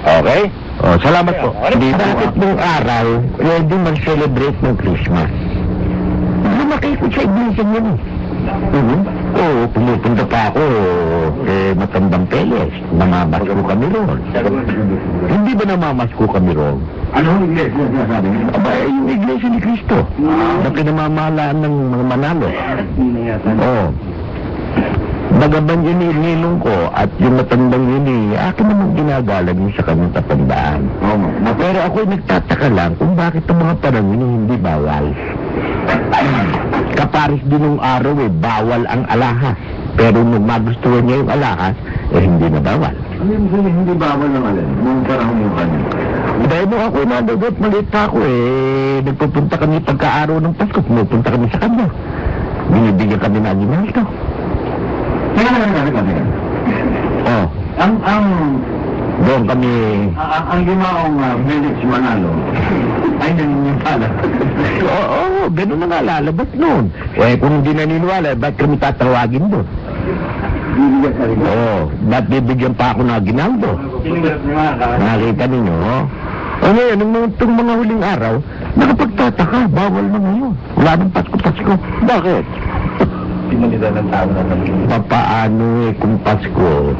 Okay? Oh, salamat po. Di Bakit nung araw, ready mag-celebrate ng Christmas? Lumaki ko sa iglesia yun eh. Oo, pumupunta pa ako matandang Peles. Namamasko kami roon. Hindi ba namamasko kami roon? Ano ang iglesia sinasabi niyo? Aba, yung iglesia ni Cristo. Na pinamamahalaan ng mga Manalo. Oo. Bagaman yun inilong ko at yung matandang yun akin naman ginagalag yun sa kanyang tatandaan. Pero ako'y nagtataka lang kung bakit ang mga panahon yun hindi bawal. Kaparis din nung araw bawal ang alahas. Pero nung magustuhan niya yung alahas, hindi na bawal. Ano yung sabihin, hindi bawal ng alin? Nung panahon yung kanya? Dahil nung ako'y nandoon, maliit pa ako nagpupunta kami pagka-araw ng Pasko, pumupunta kami sa kanya. Binibigyan kami ng aginaldo. Teka. Oh, doon kami... Ang limaong Felix Manalo ay naniniwala. Oo, ganun na nga lalabas noon. Kung hindi naniniwala, ba't kami tatawagin doon? Bibigyan ka rin. Oo, ba't bibigyan pa ako ng aginaldo? Nakita ninyo, O ngayon, nung mga huling araw, nakapagtataka, bawal na ngayon. Wala nang Pasko-Pasko. Bakit? Pinalitan ng tao na Papaano kung Pasko,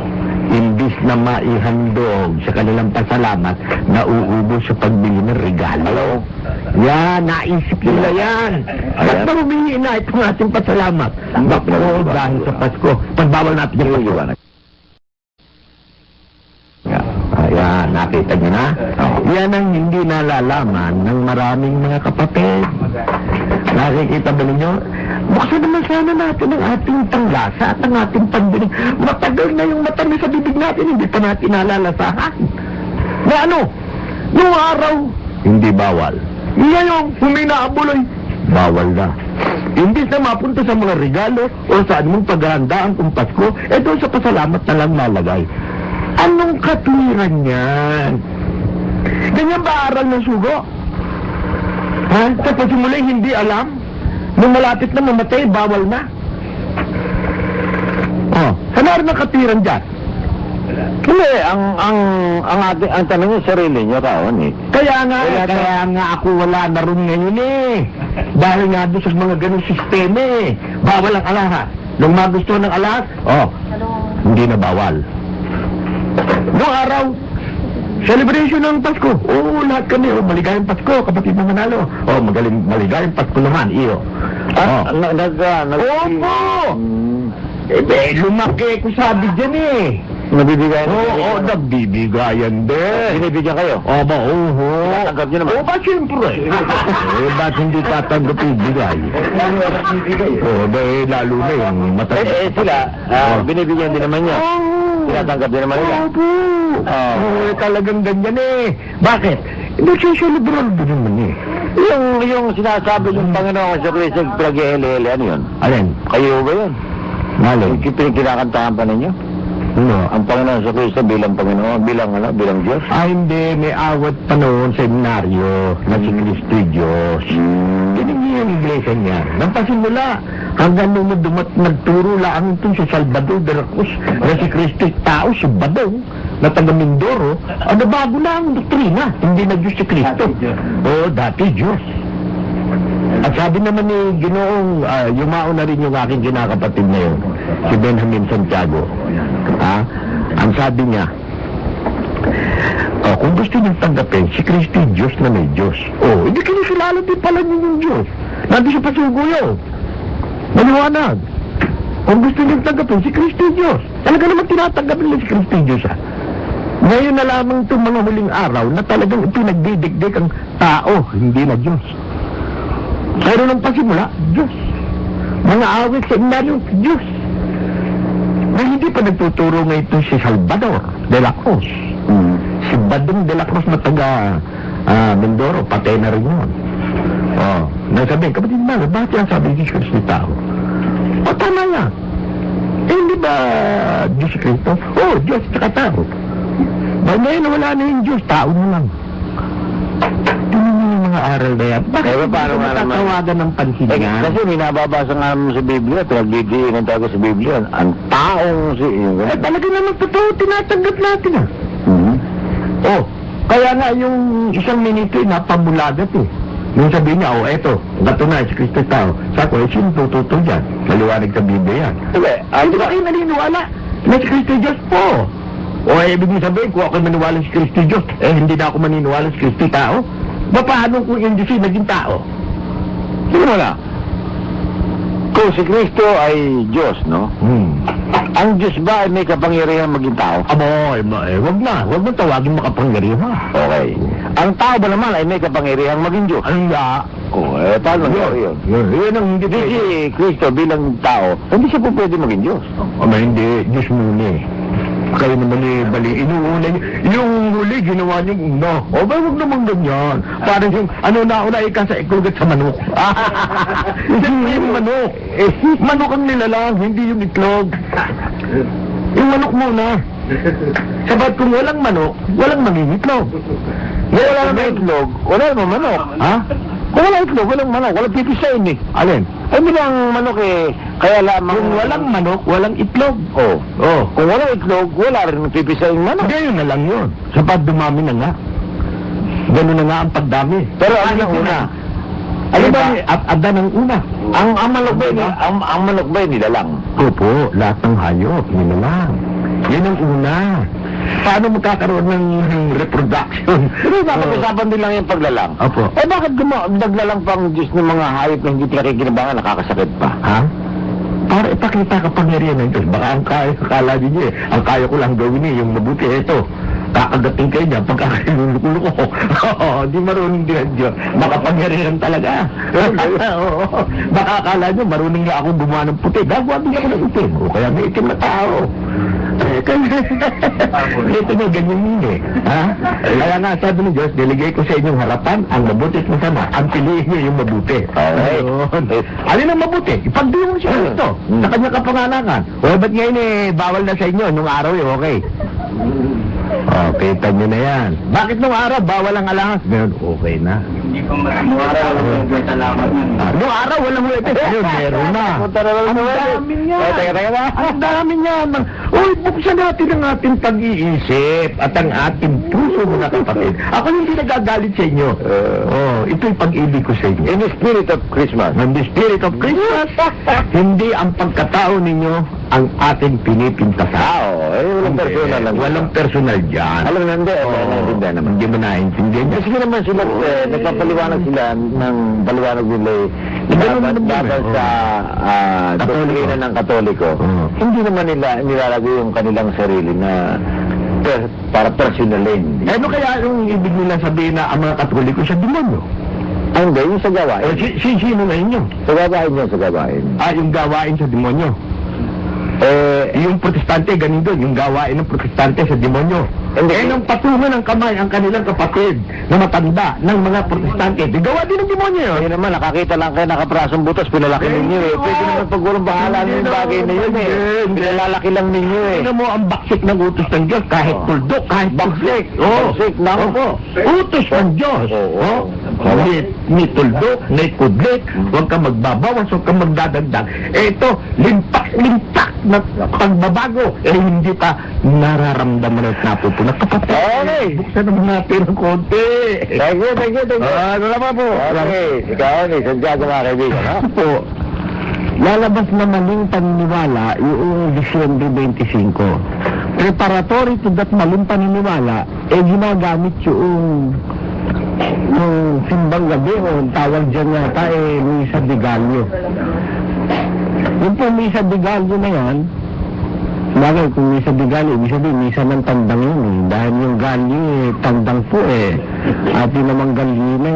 imbis na maihandog sa kanilang pasalamat, nauubos sa pagbili ng regalo. Yan, naisip nila yan. At na humingi na itong ating pasalamat. Bakit dahil sa Pasko, pagbawal natin yung Pasko. Ayan, nakita niyo na? Yan ang hindi nalalaman ng maraming mga kapatid. Nakikita ba ninyo? Buksan naman sana natin ang ating tanglasa at ang ating pandinig. Matagal na yung matamis sa bibig natin, hindi pa natin nalalasahan. Na ano? Yung araw, hindi bawal. Ngayon, huminaabuloy, bawal na. Imbis na mapunta sa mga regalo o saan mong paghahandaan kung Pasko, doon sa pasalamat na lang nalagay. Anong katwiran yan? Ganyan ba aral ng sugo? Ha? Tapos simula hindi alam? Nung malapit na mamatay, bawal na. Oh, saan ang katwiran dyan? Hindi, ang tanong yung sarili niyo kaon eh. Kaya nga ako wala na rin ngayon Dahil nga doon sa mga ganong sistema bawal ang alahas. Nung magustuhan ng alahas, hindi na bawal. Noong araw, celebration ng Pasko. Oo, lahat kami. Maligayang Pasko, kapatid ng Manalo. Maligayang Pasko naman, iyo. Opo! Lumaki ko sabi dyan Nabibigayan Oo, nagbibigayan din. Binibigyan kayo? Oba, oo. Tatanggap niyo naman? Oba, siyempre. Ba't hindi tatanggap ibigay? Dahil lalo na yung matagal. Sila, binibigyan din naman niya. Tinatanggap din naman nila. Opo. Talagang ganyan Bakit? Hindi siya celebral din naman Yung sinasabi yung Panginoon sa Kristo, plag-ele-ele, ano yun? Alin? Kayo ba yun? Malay. Kinakantahan pa ninyo? Ano? Ang Panginoon sa Kristo bilang Panginoon, bilang Diyos? Hindi. May awat pa noon sa seminaryo na si Kristo Diyos. Hindi yung iglesia niya. Nang pasimula, hanggang nung nagturo lang itong si Salvador de la Cruz na si Kristo tao, si Badong, na taga Mindoro, bago na ang doktrina. Hindi na Diyos si Kristo. Dati Diyos. At sabi naman ni Ginoong, yumao na rin yung aking kinakapatid na yun, si Benjamin Santiago. Ang sabi niya, kung gusto niyong tanggapin, si Kristo Diyos na may Diyos. Hindi kinikilala din pala niyo yung Diyos. Nandito sa pasugo yun. Maliwanag. Kung gusto niyong tanggapin, si Kristo Diyos. Talaga naman tinatanggap nila si Kristo Diyos. Ngayon na lamang itong mga huling araw na talagang ipinagdidikdik ang tao, hindi na Diyos. Pero nang pasimula, Diyos. Mga awit sa inaryo, Diyos. Na hindi pa nagtuturo ngayon ito si Salvador de la Cruz. Si Badong de la Cruz na taga Mindoro, patay na rin yun. Nasabihin, kapatid Malo, bakit yan sabi ni Kristo ni tao? Tama nga. Hindi ba Diyos si Kristo? Diyos tsaka tao. Ngayon wala na yung Diyos, tao na lang. Mga aral na yan. Bakit paano nga naman? Tawagan ng pansin yan? Kasi may nababasa nga naman sa Biblia, pinagdidiinan tayo sa Biblia, ang taong si... Talaga naman totoo, tinatanggap natin Oh, kaya nga yung isang minito napamulagat eh. Yung sabihin niya, eto, gato na, si Kristo tao. Sako, sino tututo dyan? Maliwanag sa Biblia yan. Sige, Hindi ba kayo naniniwala na si Kristo Diyos po? O ibig mo sabihin, kung ako maniwala si Kristo Diyos, hindi na ako maniniwala si Kristo tao? Paano kung yung Diyos naging tao? sige mo na. Kung si Kristo ay Diyos, no? Ang Diyos ba ay may kapangyarihan maging tao? Wag na. Wag mo tawagin makapangyarihan. Okay. Ang tao ba naman ay may kapangyarihan maging Diyos? Ano nga? Paano nangyari yun? Yun ang hindi Hindi si Kristo bilang tao, hindi siya po pwede maging Diyos. Hindi. Diyos muna eh. Kayo naman bali. Inuuna niyo. Yung huli, ginawa niyo una. Wag naman ganyan. Parang yung, nauna ka sa iklog at sa manok. Hindi yung manok. Manok ang nilalang, hindi yung itlog. Yung manok muna. Sabat kung walang manok, walang mangingitlog. Wala naman itlog, wala naman manok. Ha? Kung wala itlog, walang manok, walang pipisain eh. Alin? Ay, bilang manok eh, kaya lamang... Kung walang manok, walang itlog. Oh. Kung walang itlog, wala rin pipisain manok. Ganyan na lang yun. Sapat dumami na nga. Ganun na nga ang pagdami. Pero ano ang una? Ano ba? Adan ang una. Ang manok ba ang manok ba nilalang? Opo, lahat ng hayop, yun na lang. Yun ang una. Paano magkakaroon ng reproduction? Hindi ba pag-usapan din lang yung paglalang? Opo. Eh bakit naglalang pang Diyos ng mga hayop na hindi pinakikinabangan, nakakasakit pa? Ha? Para ipakita kapangyarihan ng Diyos. Baka ang akala niyo ang kaya ko lang gawin yung mabuti. Ito, kakagating kayo niya pagkakailulukulo ko. Di marunong din ang Diyos. Makapangyarihan talaga. Oo. Baka akala niyo marunong lang ako gumawa ng puti. Gagawa din ako ng itim. O kaya may itim na tao. Ito nga, ganyan yun eh. Ha? Kaya nga, sabi ng Diyos, niligay ko sa inyong harapan ang mabuti at masama. Ang piliin niyo yung mabuti. Okay. Alin ang mabuti? Ipagdiwang siya ito sa kanyang kapanganakan. O, ba't ngayon bawal na sa inyo? Nung araw okay. Kita nyo na yan. Bakit nung araw, bawal ang alahas? Ngayon, okay na. Nung araw, walang kwenta lamang. Nung araw, walang wete. Ngayon, meron na. Ang dami niya. Teka. Ang dami niya. Uy, buksan natin ang ating pag-iisip at ang ating puso, mga kapatid. Ako hindi nagagalit sa inyo. Ito'y pag-ibig ko sa inyo. In the spirit of Christmas. In the spirit of Christmas, hindi ang pagkatao ninyo ang ating pinipintasan. Walang personal lang. Walang personal dyan. Alam na, hindi. Naintindihan naman. Hindi mo naintindihan niya. Kasi naman sila, nagpapaliwanag sila ng paliwanag nila dapat sa doktrina ng Katoliko. Hindi naman nila nilalagay yung kanilang sarili na para personalin. Ano kaya yung ibig nila sabihin na ang mga Katoliko sa demonyo? Ay, hindi, yung sa gawain. Sino na inyo? Sa gawain yun, sa gawain. Yung gawain sa demonyo. Yung protestante, ganun doon, yung gawain ng protestante sa demonyo. Nung patungan ng kamay ang kanilang kapatid na matanda ng mga protestante, di gawa din ng demonyo yun. Hindi naman, nakakita lang kayo nakaprasong butas, pinalaki ninyo eh. Pwede naman pagurong bahala ng bagay na yun eh. Pinalalaki lang ninyo eh. Tingnan mo ang baksik ng utos ng Diyos, kahit tuldok, kahit baksik. Baksik lang po. Utos ng Diyos. Ni tuldok, ni kudlik, huwag ka magbabawas, huwag ka magdadagdag. Ito, limpak na pagbabago, hindi pa nararamdaman at napupunat. Kapatid, okay. Buksan naman natin ang konti. Thank you. Ano naman po? Okay, ikaw ni Santiago mga kaibigan, ha? Po, lalabas na maling paniniwala yung Disyembre 25. Preparatory to that maling paniniwala, ginagamit yung simbang gabi o tawag dyan yata Misa de Gallo. Yung po Misa de Gallo na yan, bagay kung Misa de Gallo, ibig sabihin Misa ng tandang yun dahil yung Gallo tandang po at yun namang Gallina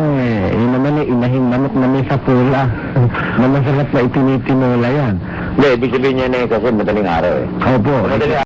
yun naman inahing manok na may sapula na masarap na itinitinola yan. Hindi, ibig sabihin niya na kasi madaling araw eh. Opo. Madaling